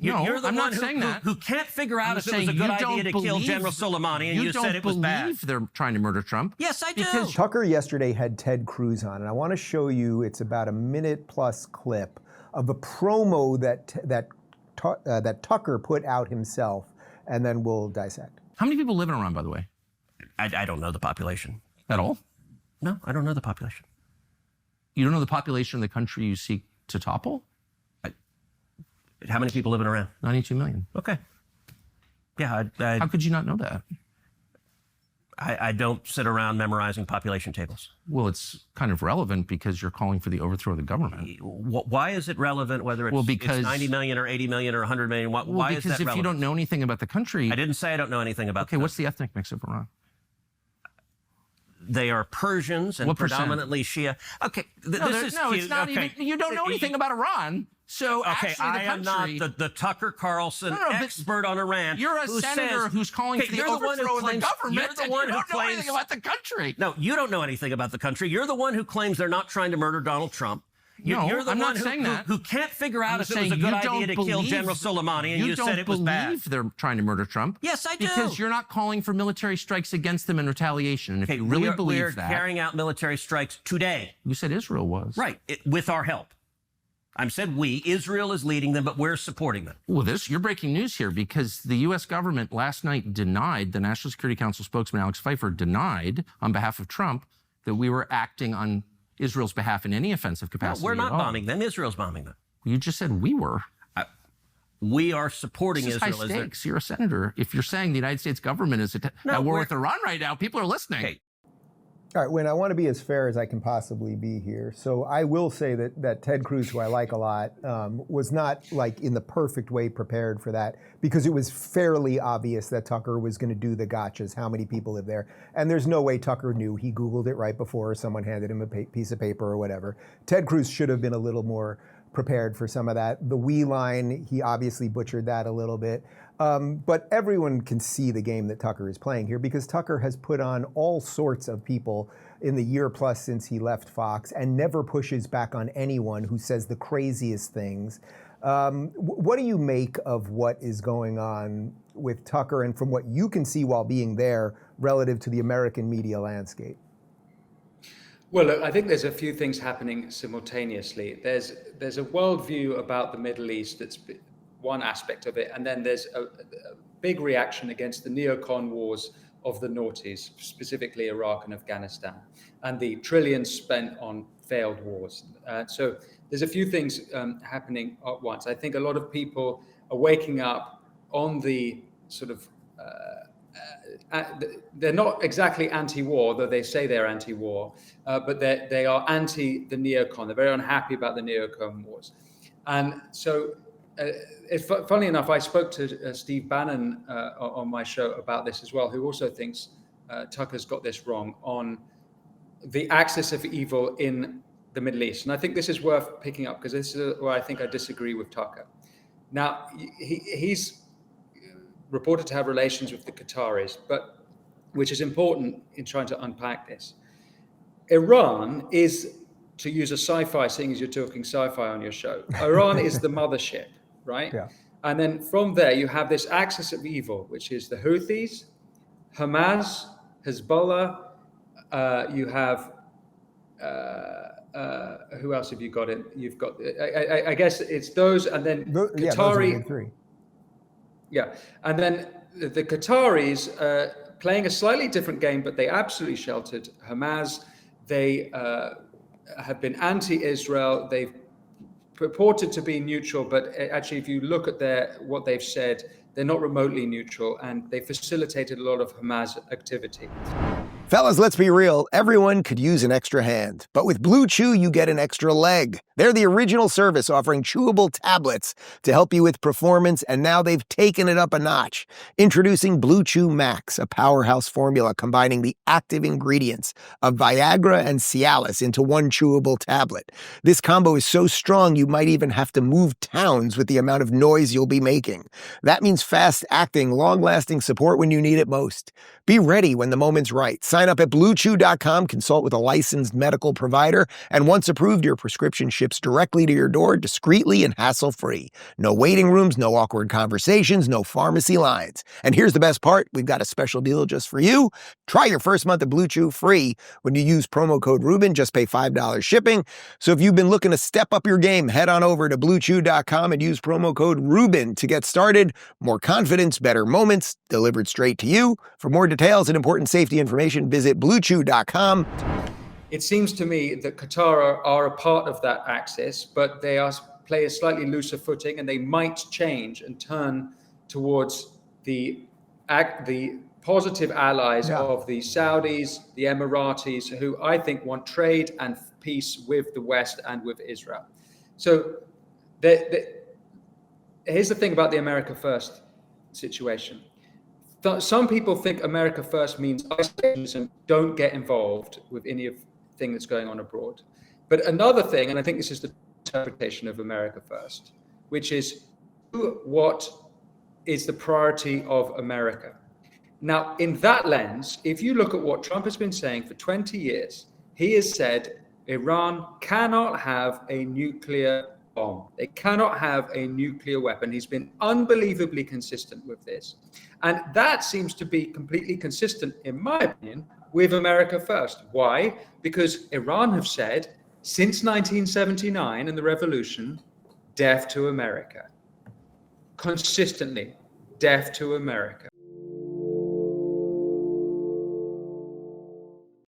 You're the I'm one not saying that. who can't figure out if it was a good idea to kill General Soleimani, and you said it was bad. You don't believe they're trying to murder Trump? Yes, I do. Because Tucker yesterday had Ted Cruz on, and I want to show you, it's about a minute-plus clip of a promo that Tucker put out himself, and then we'll dissect. How many people live in Iran, by the way? I don't know the population. At all? No, I don't know the population. You don't know the population of the country you seek to topple? How many people live in Iran? 92 million. Okay. Yeah, How could you not know that? I don't sit around memorizing population tables. Well, it's kind of relevant because you're calling for the overthrow of the government. Why is it relevant whether it's, it's 90 million or 80 million or 100 million? Why is that relevant? Because if you don't know anything about the country... I didn't say I don't know anything about Okay, what's the ethnic mix of Iran? They are Persians and predominantly Shia. Okay, this is cute. It's not even... You don't know anything about Iran. So okay, I am not the Tucker Carlson expert on Iran. You're a senator who's calling for the overthrow of the government. You're the one who don't know anything about the country. No, you don't know anything about the country. You're the one who claims they're not trying to murder Donald Trump. You're the one who can't figure out if it was a good idea to kill General Soleimani, and you said it was bad. You don't believe they're trying to murder Trump? Yes, I do. Because you're not calling for military strikes against them in retaliation. And if you really believe that... We're carrying out military strikes today. You said Israel was. Right, with our help. I said we. Israel is leading them, but we're supporting them. Well, you're breaking news here because the U.S. government last night denied, the National Security Council spokesman Alex Pfeiffer denied on behalf of Trump that we were acting on Israel's behalf in any offensive capacity. No, we're not bombing them. Israel's bombing them. You just said we were. We are supporting Israel. Israel. High stakes. You're a senator. If you're saying the United States government is at war with Iran right now, people are listening. Okay. All right, Win, I want to be as fair as I can possibly be here. So I will say that Ted Cruz, who I like a lot, was not like in the perfect way prepared for that because it was fairly obvious that Tucker was going to do the gotchas, how many people live there. And there's no way Tucker knew. He Googled it right before someone handed him a piece of paper or whatever. Ted Cruz should have been a little more prepared for some of that. The we line, he obviously butchered that a little bit. But everyone can see the game that Tucker is playing here because Tucker has put on all sorts of people in the year plus since he left Fox and never pushes back on anyone who says the craziest things. What do you make of what is going on with Tucker and from what you can see while being there relative to the American media landscape? Well, look, I think there's a few things happening simultaneously. There's a worldview about the Middle East that's one aspect of it, and then there's a big reaction against the neocon wars of the noughties, specifically Iraq and Afghanistan, and the trillions spent on failed wars. So there's a few things happening at once. I think a lot of people are waking up on the sort of they're not exactly anti-war, though they say they're anti-war, but they are anti the neocon. They're very unhappy about the neocon wars. And so, funnily enough, I spoke to Steve Bannon on my show about this as well, who also thinks Tucker's got this wrong on the axis of evil in the Middle East. And I think this is worth picking up because this is where I think I disagree with Tucker. Now, he's reported to have relations with the Qataris, but which is important in trying to unpack this. Iran is, to use a sci-fi, seeing as you're talking sci-fi on your show, Iran is the mothership, right? Yeah. And then from there, you have this axis of evil, which is the Houthis, Hamas, Hezbollah, you have, who else have you got in? You've got, I guess it's those, and then Qatari. Yeah, those are the big three. Yeah, and then the Qataris playing a slightly different game, but they absolutely sheltered Hamas. They have been anti-Israel. They've purported to be neutral, but actually, if you look at what they've said, they're not remotely neutral, and they facilitated a lot of Hamas activity. Fellas, let's be real. Everyone could use an extra hand. But with Blue Chew, you get an extra leg. They're the original service offering chewable tablets to help you with performance, and now they've taken it up a notch. Introducing Blue Chew Max, a powerhouse formula combining the active ingredients of Viagra and Cialis into one chewable tablet. This combo is so strong you might even have to move towns with the amount of noise you'll be making. That means fast-acting, long-lasting support when you need it most. Be ready when the moment's right. Sign up at BlueChew.com, consult with a licensed medical provider, and once approved, your prescription ships directly to your door discreetly and hassle-free. No waiting rooms, no awkward conversations, no pharmacy lines. And here's the best part. We've got a special deal just for you. Try your first month of Blue Chew free when you use promo code Rubin. Just pay $5 shipping. So if you've been looking to step up your game, head on over to BlueChew.com and use promo code Rubin to get started. More confidence, better moments, delivered straight to you. For more details and important safety information, visit BlueChew.com. It seems to me that Qatar are a part of that axis, but they play a slightly looser footing, and they might change and turn towards the positive allies of the Saudis, the Emiratis, who I think want trade and peace with the West and with Israel. So here's the thing about the America First situation. Some people think America First means isolationism, don't get involved with anything that's going on abroad. But another thing, and I think this is the interpretation of America First, which is what is the priority of America. Now, in that lens, if you look at what Trump has been saying for 20 years, he has said Iran cannot have a nuclear bomb. They cannot have a nuclear weapon. He's been unbelievably consistent with this. And that seems to be completely consistent, in my opinion, with America First. Why? Because Iran have said, since 1979 and the revolution, death to America. Consistently, death to America.